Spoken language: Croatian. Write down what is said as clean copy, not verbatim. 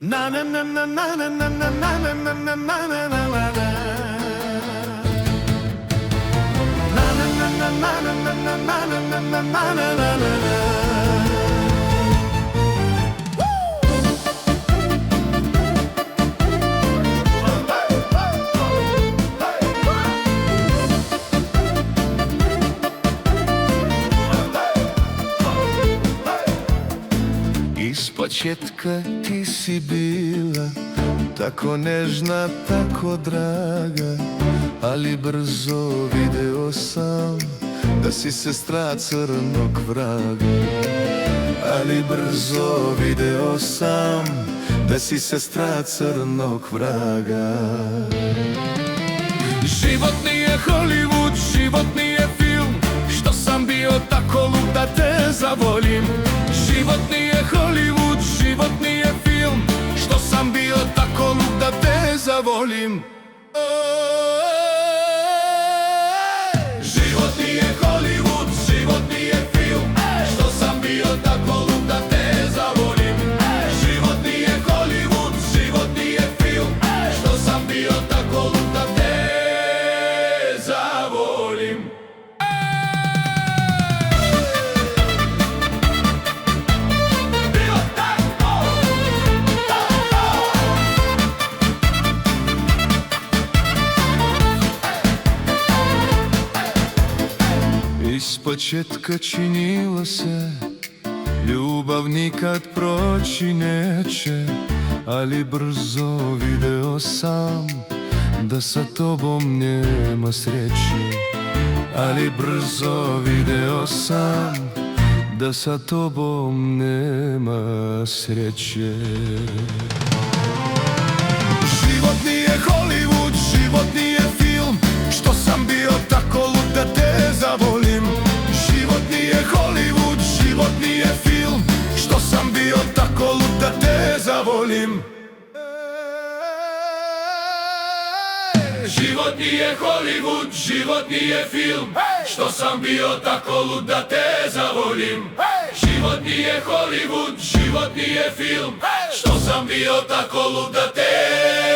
Na na na na na na na na na na na na na na na na. Na na na na na na na na na na na na na na na. Ispočetka ti si bila tako nežna, tako draga, ali brzo video sam da si sestra crnog vraga. Ali brzo video sam da si sestra crnog vraga. Život nije Hollywood, život nije film, što sam bio tako lud da te zavolim. Život nije Hollywood, život nije film, što sam bio tako lud da te zavolim. Život nije Hollywood, život nije film, što sam bio tako lud da te zavolim. Život nije Hollywood, život nije film, što sam bio tako lud da te zavolim. Ispočetka činilo se ljubav nikad proći neće, ali brzo video sam da sa tobom nema sreće. Ali brzo video sam da sa tobom nema sreće. Život nije Hollywood, život nije film, što sam bio tako lud da te zavolim. Život nije Hollywood, život nije film, što sam bio tako lud da te zavolim. Život nije Hollywood, život nije film, što sam bio tako lud da te zavolim. Život nije Hollywood, život nije film, što sam bio tako lud da te